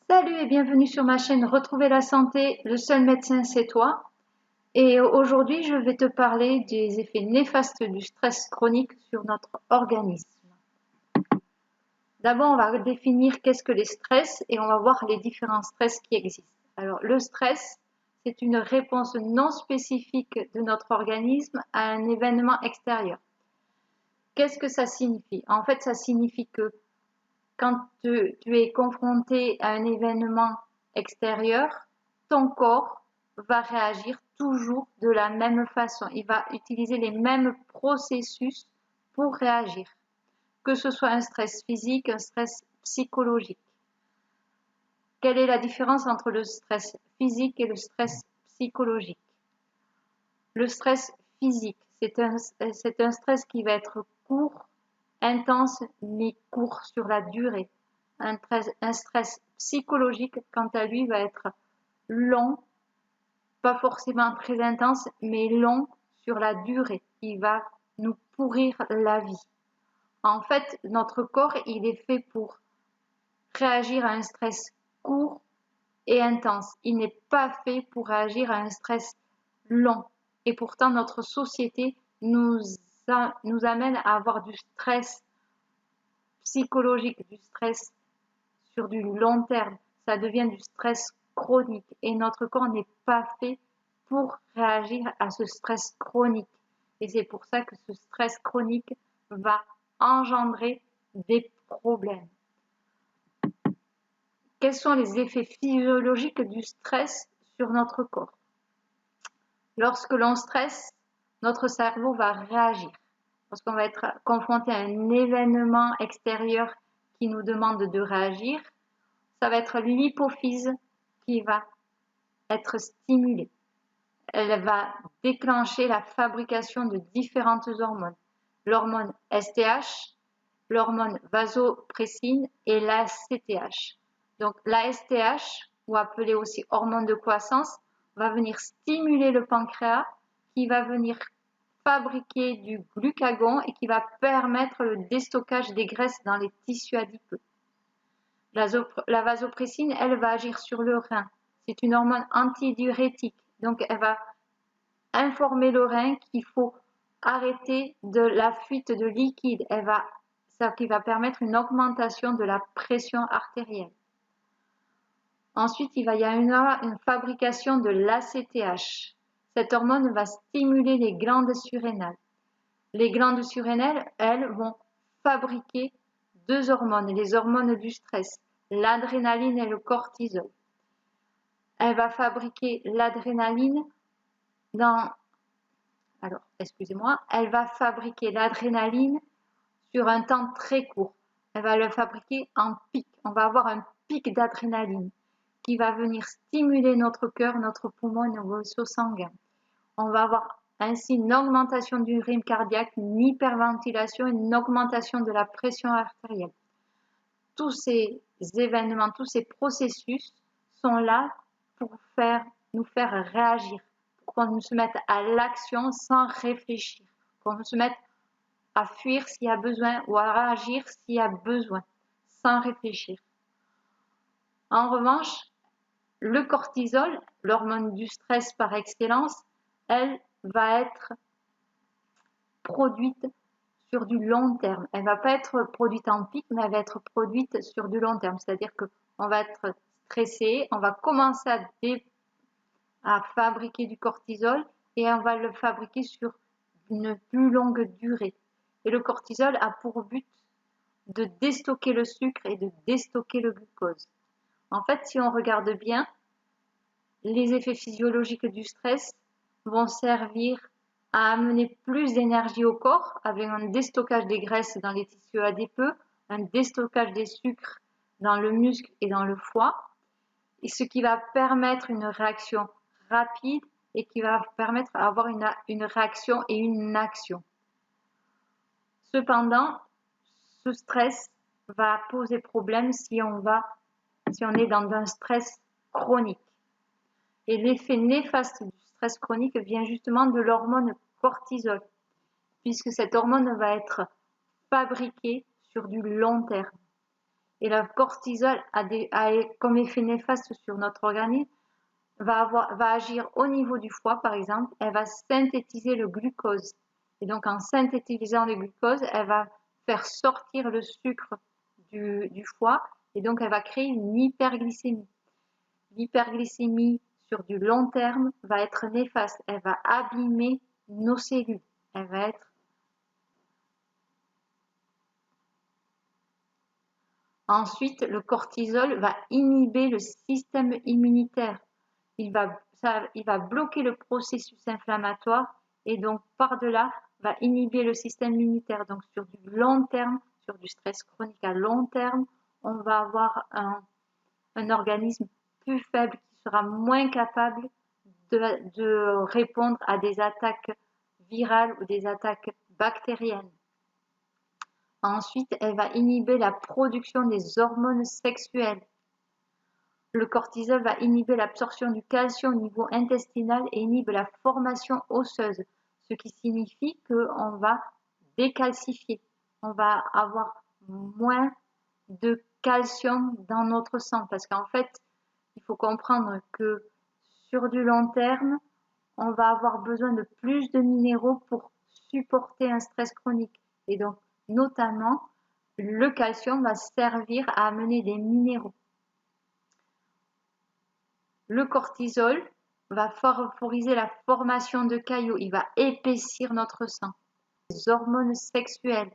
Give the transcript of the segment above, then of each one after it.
Salut et bienvenue sur ma chaîne Retrouver la santé, le seul médecin c'est toi. Et aujourd'hui je vais te parler des effets néfastes du stress chronique sur notre organisme. D'abord on va définir qu'est-ce que les stress et on va voir les différents stress qui existent. Alors le stress, c'est une réponse non spécifique de notre organisme à un événement extérieur. Qu'est-ce que ça signifie? En fait ça signifie que quand tu es confronté à un événement extérieur, ton corps va réagir toujours de la même façon. Il va utiliser les mêmes processus pour réagir, que ce soit un stress physique, un stress psychologique. Quelle est la différence entre le stress physique et le stress psychologique? Le stress physique, c'est un stress qui va être court, intense mais court sur la durée. Un stress psychologique, quant à lui, va être long, pas forcément très intense, mais long sur la durée. Il va nous pourrir la vie. En fait, notre corps, il est fait pour réagir à un stress court et intense. Il n'est pas fait pour réagir à un stress long. Et pourtant, notre société nous amène à avoir du stress psychologique, du stress sur du long terme. Ça devient du stress chronique et notre corps n'est pas fait pour réagir à ce stress chronique. Et c'est pour ça que ce stress chronique va engendrer des problèmes. Quels sont les effets physiologiques du stress sur notre corps? Lorsque l'on stresse, notre cerveau va réagir. Parce qu'on va être confronté à un événement extérieur qui nous demande de réagir, ça va être l'hypophyse qui va être stimulée. Elle va déclencher la fabrication de différentes hormones. L'hormone STH, l'hormone vasopressine et la CTH. Donc la STH, ou appelée aussi hormone de croissance, va venir stimuler le pancréas qui va venir fabriquer du glucagon et qui va permettre le déstockage des graisses dans les tissus adipeux. La vasopressine, elle va agir sur le rein. C'est une hormone antidiurétique. Donc, elle va informer le rein qu'il faut arrêter de la fuite de liquide. Ça qui va permettre une augmentation de la pression artérielle. Ensuite, il va y avoir une fabrication de l'ACTH. Cette hormone va stimuler les glandes surrénales. Les glandes surrénales, elles, vont fabriquer deux hormones, les hormones du stress, l'adrénaline et le cortisol. Elle va fabriquer l'adrénaline elle va fabriquer l'adrénaline sur un temps très court. Elle va le fabriquer en pic. On va avoir un pic d'adrénaline qui va venir stimuler notre cœur, notre poumon et nos vaisseaux sanguins. On va avoir ainsi une augmentation du rythme cardiaque, une hyperventilation, une augmentation de la pression artérielle. Tous ces événements, tous ces processus sont là pour nous faire réagir, pour qu'on se mette à l'action sans réfléchir, qu'on se mette à fuir s'il y a besoin ou à réagir s'il y a besoin, sans réfléchir. En revanche, le cortisol, l'hormone du stress par excellence, elle va être produite sur du long terme. Elle ne va pas être produite en pic, mais elle va être produite sur du long terme. C'est-à-dire qu'on va être stressé, on va commencer à fabriquer du cortisol et on va le fabriquer sur une plus longue durée. Et le cortisol a pour but de déstocker le sucre et de déstocker le glucose. En fait, si on regarde bien, les effets physiologiques du stress vont servir à amener plus d'énergie au corps avec un déstockage des graisses dans les tissus adipeux, un déstockage des sucres dans le muscle et dans le foie, et ce qui va permettre une réaction rapide et qui va permettre d'avoir une réaction et une action. Cependant, ce stress va poser problème si on est dans un stress chronique. Et l'effet néfaste du stress chronique vient justement de l'hormone cortisol. puisque cette hormone va être fabriquée sur du long terme. Et le cortisol a comme effet néfaste sur notre organisme, va agir au niveau du foie par exemple, elle va synthétiser le glucose. Et donc en synthétisant le glucose, elle va faire sortir le sucre du foie et donc elle va créer une hyperglycémie. L'hyperglycémie sur du long terme va être néfaste, elle va abîmer nos cellules, elle va être Ensuite, le cortisol va inhiber le système immunitaire. Il va bloquer le processus inflammatoire et donc par-delà va inhiber le système immunitaire. Donc sur du long terme, sur du stress chronique à long terme, on va avoir un organisme plus faible qui sera moins capable de répondre à des attaques virales ou des attaques bactériennes. Ensuite, elle va inhiber la production des hormones sexuelles. Le cortisol va inhiber l'absorption du calcium au niveau intestinal et inhibe la formation osseuse, ce qui signifie qu'on va décalcifier. On va avoir moins de calcium dans notre sang parce qu'en fait, il faut comprendre que sur du long terme, on va avoir besoin de plus de minéraux pour supporter un stress chronique. Et donc, notamment, le calcium va servir à amener des minéraux. Le cortisol va favoriser la formation de caillots, il va épaissir notre sang. Les hormones sexuelles.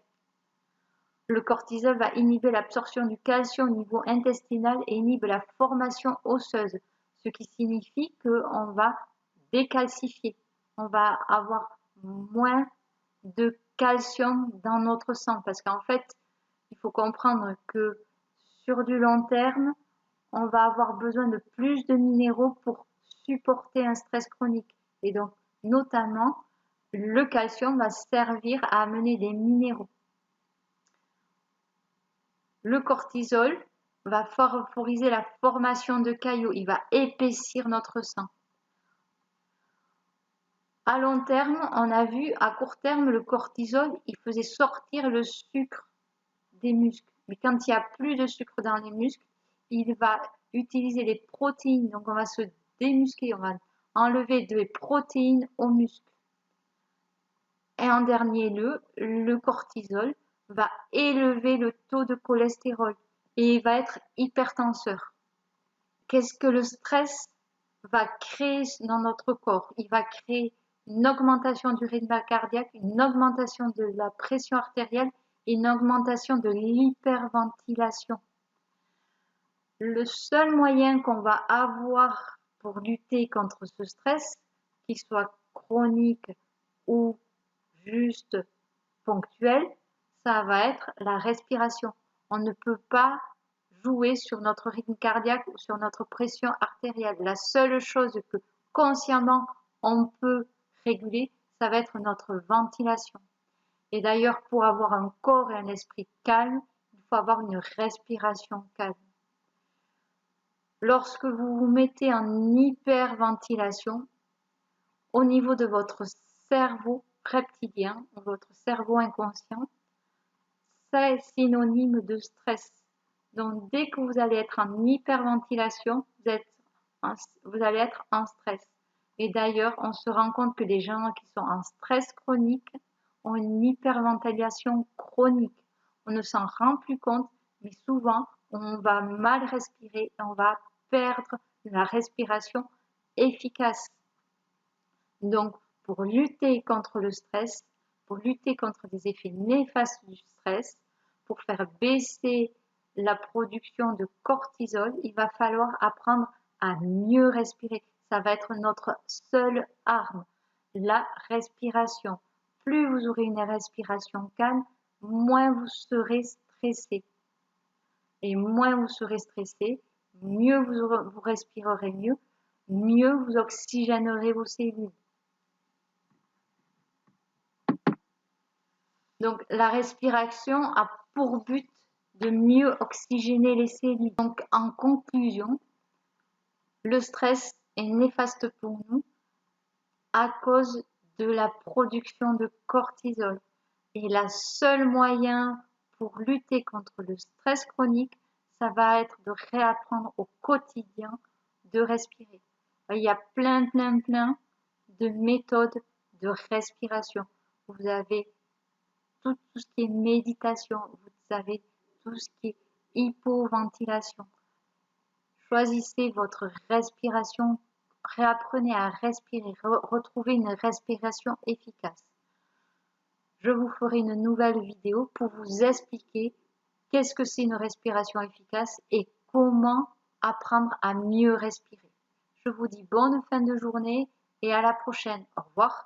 Le cortisol va inhiber l'absorption du calcium au niveau intestinal et inhibe la formation osseuse, ce qui signifie qu'on va décalcifier. On va avoir moins de calcium dans notre sang parce qu'en fait, il faut comprendre que sur du long terme, on va avoir besoin de plus de minéraux pour supporter un stress chronique. Et donc, notamment, le calcium va servir à amener des minéraux. Le cortisol va favoriser la formation de caillots, il va épaissir notre sang. À long terme, on a vu, à court terme, le cortisol, il faisait sortir le sucre des muscles. Mais quand il n'y a plus de sucre dans les muscles, il va utiliser les protéines. Donc, on va se démuscler, on va enlever des protéines aux muscles. Et en dernier lieu, le cortisol va élever le taux de cholestérol et il va être hypertenseur. Qu'est-ce que le stress va créer dans notre corps? Il va créer une augmentation du rythme cardiaque, une augmentation de la pression artérielle et une augmentation de l'hyperventilation. Le seul moyen qu'on va avoir pour lutter contre ce stress, qu'il soit chronique ou juste ponctuel, ça va être la respiration. On ne peut pas jouer sur notre rythme cardiaque ou sur notre pression artérielle. La seule chose que consciemment on peut réguler, ça va être notre ventilation. Et d'ailleurs, pour avoir un corps et un esprit calme, il faut avoir une respiration calme. Lorsque vous vous mettez en hyperventilation, au niveau de votre cerveau reptilien, votre cerveau inconscient, c'est synonyme de stress. Donc, dès que vous allez être en hyperventilation, vous allez être en stress. Et d'ailleurs, on se rend compte que les gens qui sont en stress chronique ont une hyperventilation chronique. On ne s'en rend plus compte, mais souvent, on va mal respirer et on va perdre la respiration efficace. Donc, pour lutter contre le stress, pour lutter contre les effets néfastes du stress, pour faire baisser la production de cortisol, il va falloir apprendre à mieux respirer. Ça va être notre seule arme, la respiration. Plus vous aurez une respiration calme, moins vous serez stressé. Et moins vous serez stressé, mieux vous respirerez mieux vous oxygénerez vos cellules. Donc, la respiration a pour but de mieux oxygéner les cellules. Donc, en conclusion, le stress est néfaste pour nous à cause de la production de cortisol. Et le seul moyen pour lutter contre le stress chronique, ça va être de réapprendre au quotidien de respirer. Il y a plein de méthodes de respiration. Vous avez tout ce qui est méditation, vous avez tout ce qui est hypoventilation. Choisissez votre respiration, réapprenez à respirer, retrouvez une respiration efficace. Je vous ferai une nouvelle vidéo pour vous expliquer qu'est-ce que c'est une respiration efficace et comment apprendre à mieux respirer. Je vous dis bonne fin de journée et à la prochaine. Au revoir.